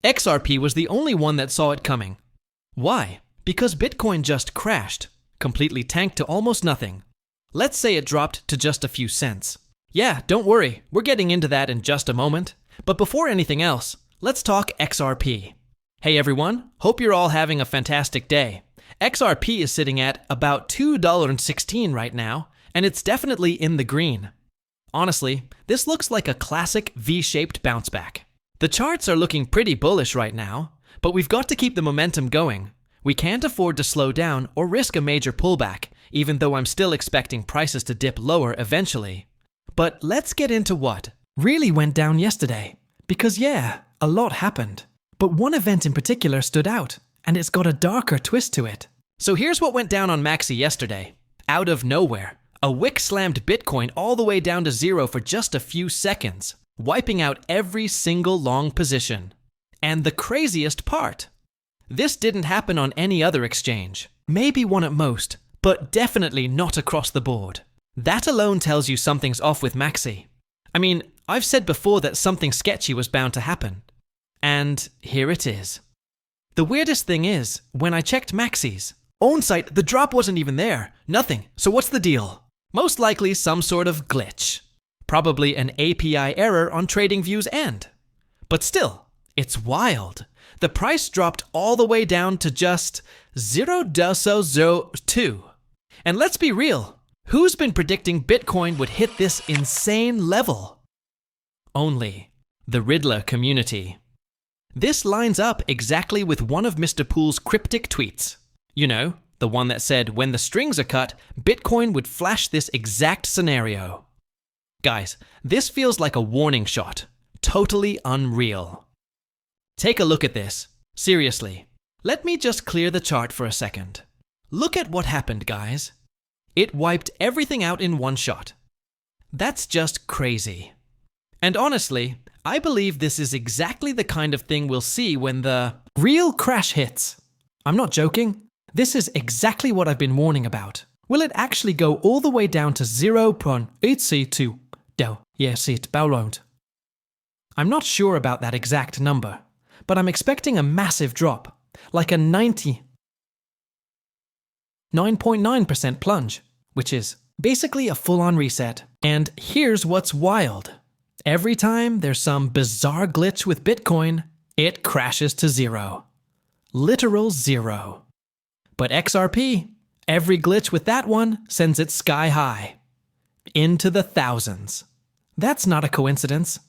XRP was the only one that saw it coming. Why? Because Bitcoin just crashed, completely tanked to almost nothing. Let's say it dropped to just a few cents. Yeah, don't worry, we're getting into that in just a moment. But before anything else, let's talk XRP. Hey everyone, hope you're all having a fantastic day. XRP is sitting at about $2.16 right now, and it's definitely in the green. Honestly, this looks like a classic V-shaped bounce back. The charts are looking pretty bullish right now, but we've got to keep the momentum going. We can't afford to slow down or risk a major pullback, even though I'm still expecting prices to dip lower eventually. But let's get into what really went down yesterday. Because yeah, a lot happened. But one event in particular stood out, and it's got a darker twist to it. So here's what went down on Maxi yesterday. Out of nowhere, a wick slammed Bitcoin all the way down to zero for just a few seconds, wiping out every single long position. And the craziest part, this didn't happen on any other exchange. Maybe one at most, but definitely not across the board. That alone tells you something's off with Maxi. I mean, I've said before that something sketchy was bound to happen. And here it is. The weirdest thing is, when I checked Maxi's own site, the drop wasn't even there. Nothing. So what's the deal? Most likely some sort of glitch. Probably an API error on TradingView's end. But still, it's wild. The price dropped all the way down to just 0.002. And let's be real, who's been predicting Bitcoin would hit this insane level? Only the Riddler community. This lines up exactly with one of Mr. Poole's cryptic tweets. You know, the one that said when the strings are cut, Bitcoin would flash this exact scenario. Guys, this feels like a warning shot. Totally unreal. Take a look at this. Seriously. Let me just clear the chart for a second. Look at what happened, guys. It wiped everything out in one shot. That's just crazy. And honestly, I believe this is exactly the kind of thing we'll see when the real crash hits. I'm not joking. This is exactly what I've been warning about. Will it actually go all the way down to 0.8C2? Yes, it won't. I'm not sure about that exact number, but I'm expecting a massive drop, like a 99.9% plunge, which is basically a full-on reset. And here's what's wild. Every time there's some bizarre glitch with Bitcoin, it crashes to zero. Literal zero. But XRP, every glitch with that one sends it sky high. Into the thousands. That's not a coincidence.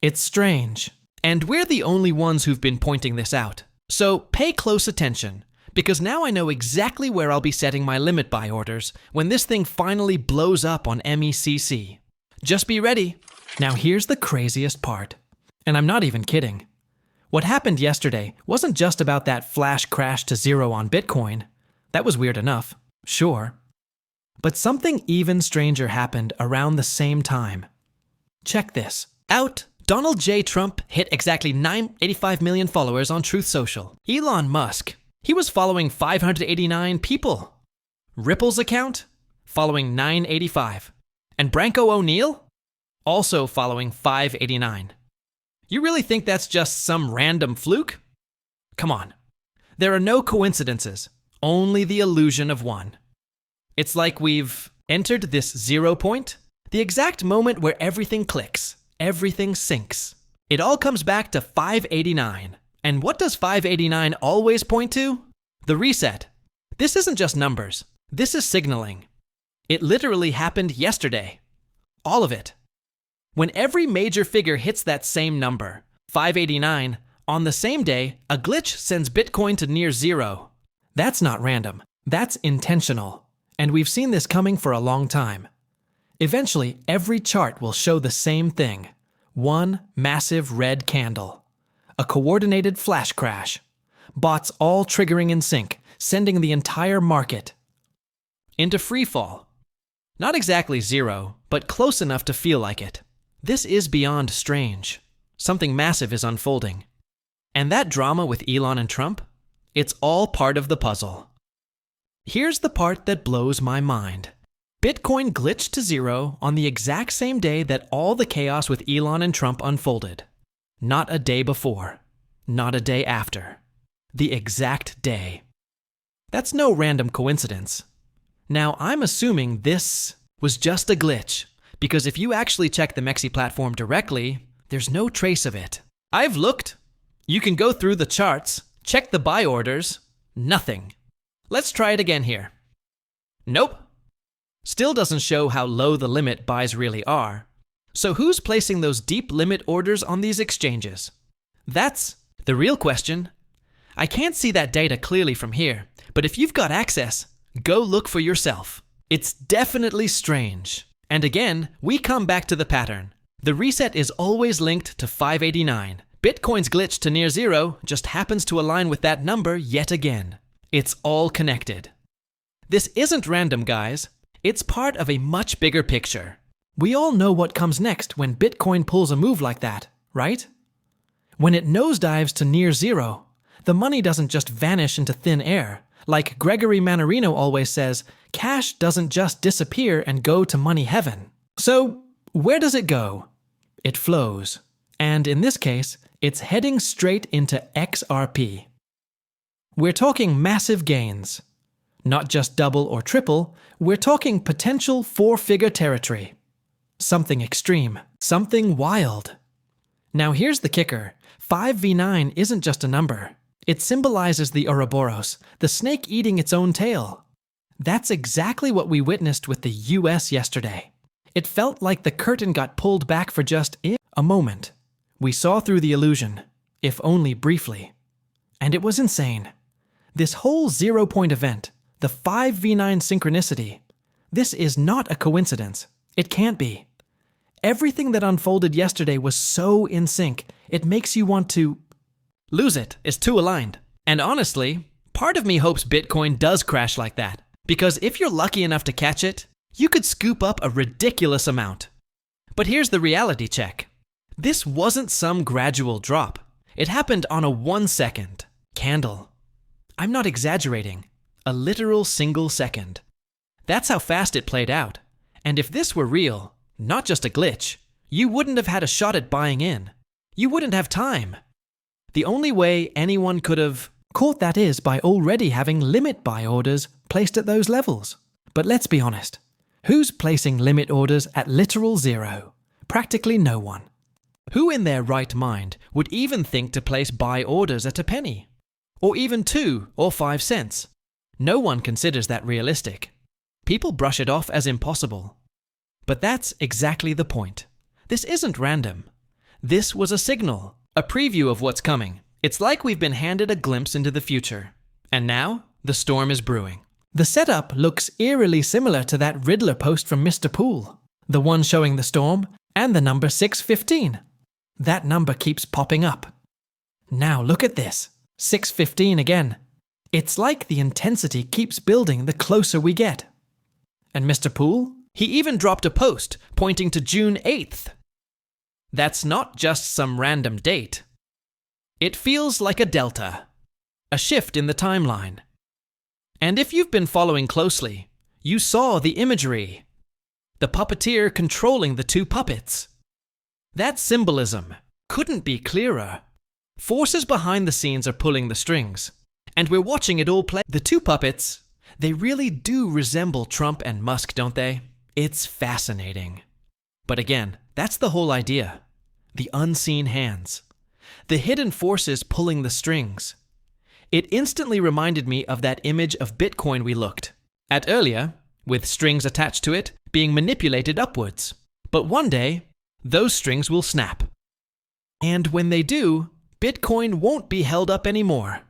It's strange. And we're the only ones who've been pointing this out. So pay close attention, because now I know exactly where I'll be setting my limit buy orders when this thing finally blows up on MECC. Just be ready. Now here's the craziest part. And I'm not even kidding. What happened yesterday wasn't just about that flash crash to zero on Bitcoin. That was weird enough, sure. But something even stranger happened around the same time. Check this out. Donald J. Trump hit exactly 985 million followers on Truth Social. Elon Musk, he was following 589 people. Ripple's account, following 985. And Branko O'Neill, also following 589. You really think that's just some random fluke? Come on. There are no coincidences, only the illusion of one. It's like we've entered this 0 point, the exact moment where everything clicks, everything syncs. It all comes back to 589. And what does 589 always point to? The reset. This isn't just numbers. This is signaling. It literally happened yesterday. All of it. When every major figure hits that same number, 589, on the same day, a glitch sends Bitcoin to near zero. That's not random. That's intentional. And we've seen this coming for a long time. Eventually, every chart will show the same thing. One massive red candle. A coordinated flash crash. Bots all triggering in sync, sending the entire market into freefall. Not exactly zero, but close enough to feel like it. This is beyond strange. Something massive is unfolding. And that drama with Elon and Trump? It's all part of the puzzle. Here's the part that blows my mind. Bitcoin glitched to zero on the exact same day that all the chaos with Elon and Trump unfolded. Not a day before. not a day after. The exact day. That's no random coincidence. Now, I'm assuming this was just a glitch, because if you actually check the Mexi platform directly, there's no trace of it. I've looked. You can go through the charts, check the buy orders, nothing. Let's try it again here. Nope. Still doesn't show how low the limit buys really are. So who's placing those deep limit orders on these exchanges? That's the real question. I can't see that data clearly from here, but if you've got access, go look for yourself. It's definitely strange. And again, we come back to the pattern. The reset is always linked to 589. Bitcoin's glitch to near zero just happens to align with that number yet again. It's all connected. This isn't random, guys. It's part of a much bigger picture. We all know what comes next when Bitcoin pulls a move like that, right? When it nosedives to near zero, the money doesn't just vanish into thin air. Like Gregory Mannarino always says, cash doesn't just disappear and go to money heaven. So, where does it go? It flows. And in this case, it's heading straight into XRP. We're talking massive gains. Not just double or triple, we're talking potential four-figure territory. Something extreme, something wild. Now here's the kicker. 5v9 isn't just a number. It symbolizes the Ouroboros, the snake eating its own tail. That's exactly what we witnessed with the US yesterday. It felt like the curtain got pulled back for just a moment. We saw through the illusion, if only briefly. And it was insane. This whole 0-point event, the 5v9 synchronicity, this is not a coincidence. It can't be. Everything that unfolded yesterday was so in sync, it makes you want to lose it. It's too aligned. And honestly, part of me hopes Bitcoin does crash like that. Because if you're lucky enough to catch it, you could scoop up a ridiculous amount. But here's the reality check. This wasn't some gradual drop. It happened on a 1-second candle. I'm not exaggerating. A literal single second. That's how fast it played out. And if this were real, not just a glitch, you wouldn't have had a shot at buying in. You wouldn't have time. The only way anyone could have caught that is by already having limit buy orders placed at those levels. But let's be honest. Who's placing limit orders at literal zero? Practically no one. Who in their right mind would even think to place buy orders at a penny? Or even 2 or 5 cents? No one considers that realistic. People brush it off as impossible. But that's exactly the point. This isn't random. This was a signal, a preview of what's coming. It's like we've been handed a glimpse into the future. And now, the storm is brewing. The setup looks eerily similar to that Riddler post from Mr. Poole. The one showing the storm, and the number 615. That number keeps popping up. Now look at this. 615 again. It's like the intensity keeps building the closer we get. And Mr. Poole? He even dropped a post pointing to June 8th. That's not just some random date. It feels like a delta, a shift in the timeline. And if you've been following closely, you saw the imagery. The puppeteer controlling the 2 puppets. That symbolism couldn't be clearer. Forces behind the scenes are pulling the strings, and we're watching it all play. The 2 puppets, they really do resemble Trump and Musk, don't they? It's fascinating. But again, that's the whole idea. The unseen hands. The hidden forces pulling the strings. It instantly reminded me of that image of Bitcoin we looked at earlier, with strings attached to it being manipulated upwards. But one day, those strings will snap. And when they do, Bitcoin won't be held up anymore.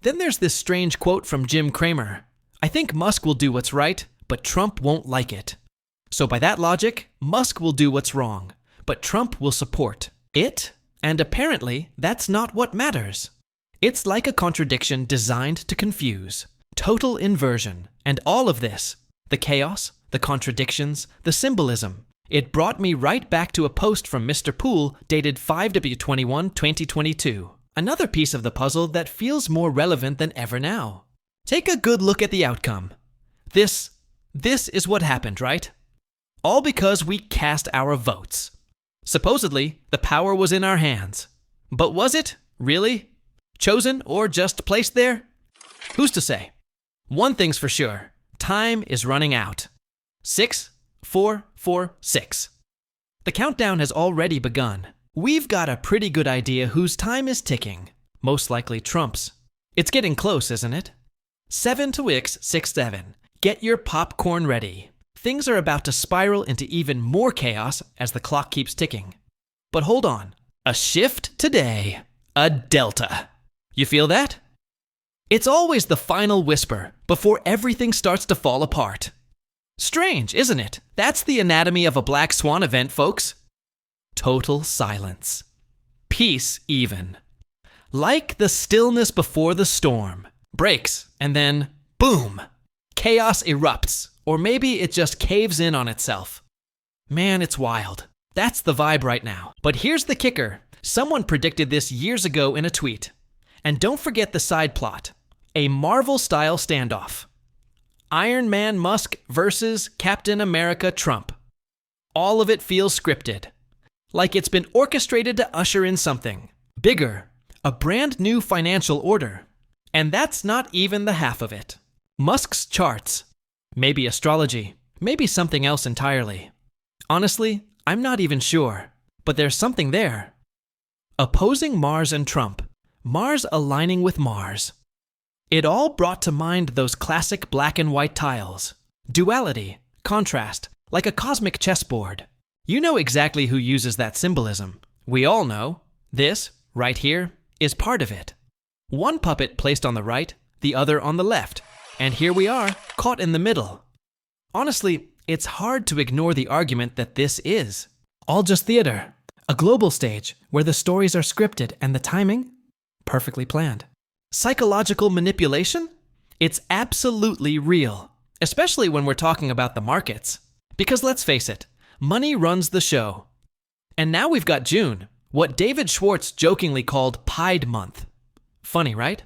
Then there's this strange quote from Jim Cramer. I think Musk will do what's right, but Trump won't like it. So by that logic, Musk will do what's wrong, but Trump will support it, and apparently that's not what matters. It's like a contradiction designed to confuse. Total inversion. And all of this, the chaos, the contradictions, the symbolism, it brought me right back to a post from Mr. Poole dated 5/21/2022. Another piece of the puzzle that feels more relevant than ever now. Take a good look at the outcome. This is what happened, right? All because we cast our votes. Supposedly, the power was in our hands. But was it? Really? Chosen or just placed there? Who's to say? One thing's for sure. Time is running out. 6, 4, 4, 6. The countdown has already begun. We've got a pretty good idea whose time is ticking. Most likely Trump's. It's getting close, isn't it? 7 to X 6 7. Get your popcorn ready. Things are about to spiral into even more chaos as the clock keeps ticking. But hold on. A shift today. A delta. You feel that? It's always the final whisper before everything starts to fall apart. Strange, isn't it? That's the anatomy of a black swan event, folks. Total silence. Peace, even. Like the stillness before the storm. Breaks, and then, boom! Chaos erupts, or maybe it just caves in on itself. Man, it's wild. That's the vibe right now. But here's the kicker. Someone predicted this years ago in a tweet. And don't forget the side plot. A Marvel-style standoff. Iron Man Musk versus Captain America Trump. All of it feels scripted. Like it's been orchestrated to usher in something bigger, a brand new financial order. And that's not even the half of it. Musk's charts. Maybe astrology. Maybe something else entirely. Honestly, I'm not even sure. But there's something there. Opposing Mars and Trump. Mars aligning with Mars. It all brought to mind those classic black and white tiles. Duality, contrast, like a cosmic chessboard. You know exactly who uses that symbolism. We all know. This, right here, is part of it. One puppet placed on the right, the other on the left. And here we are, caught in the middle. Honestly, it's hard to ignore the argument that this is all just theater. A global stage where the stories are scripted and the timing perfectly planned. Psychological manipulation? It's absolutely real, especially when we're talking about the markets. Because let's face it, money runs the show. And now we've got June, what David Schwartz jokingly called Pied Month. Funny, right?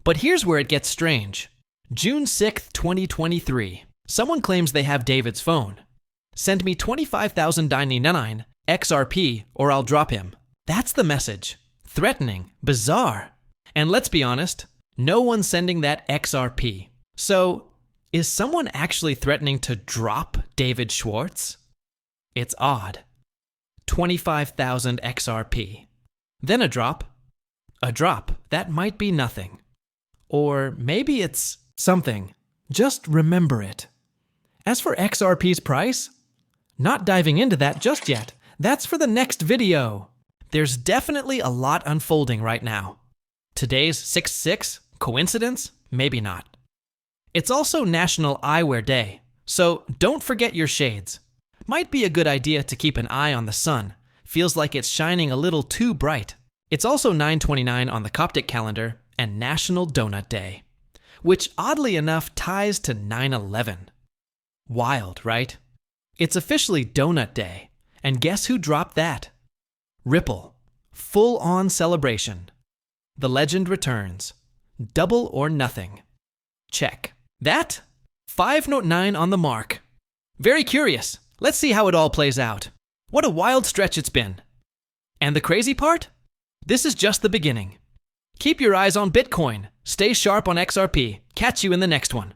But here's where it gets strange. June 6th, 2023. Someone claims they have David's phone. Send me 25,099 XRP or I'll drop him. That's the message. Threatening, bizarre. And let's be honest, no one's sending that XRP. So, is someone actually threatening to drop David Schwartz? It's odd. 25,000 XRP. Then a drop. A drop. That might be nothing. Or maybe it's something. Just remember it. As for XRP's price, not diving into that just yet. That's for the next video. There's definitely a lot unfolding right now. Today's 6/6? Coincidence? Maybe not. It's also National Eyewear Day, so don't forget your shades. Might be a good idea to keep an eye on the sun. Feels like it's shining a little too bright. It's also 9/29 on the Coptic calendar and National Donut Day, which oddly enough ties to 9/11. Wild, right? It's officially Donut Day, and guess who dropped that? Ripple. Full-on celebration. The legend returns. Double or nothing. Check. That? 509 on the mark. Very curious. Let's see how it all plays out. What a wild stretch it's been. And the crazy part? This is just the beginning. Keep your eyes on Bitcoin. Stay sharp on XRP. Catch you in the next one.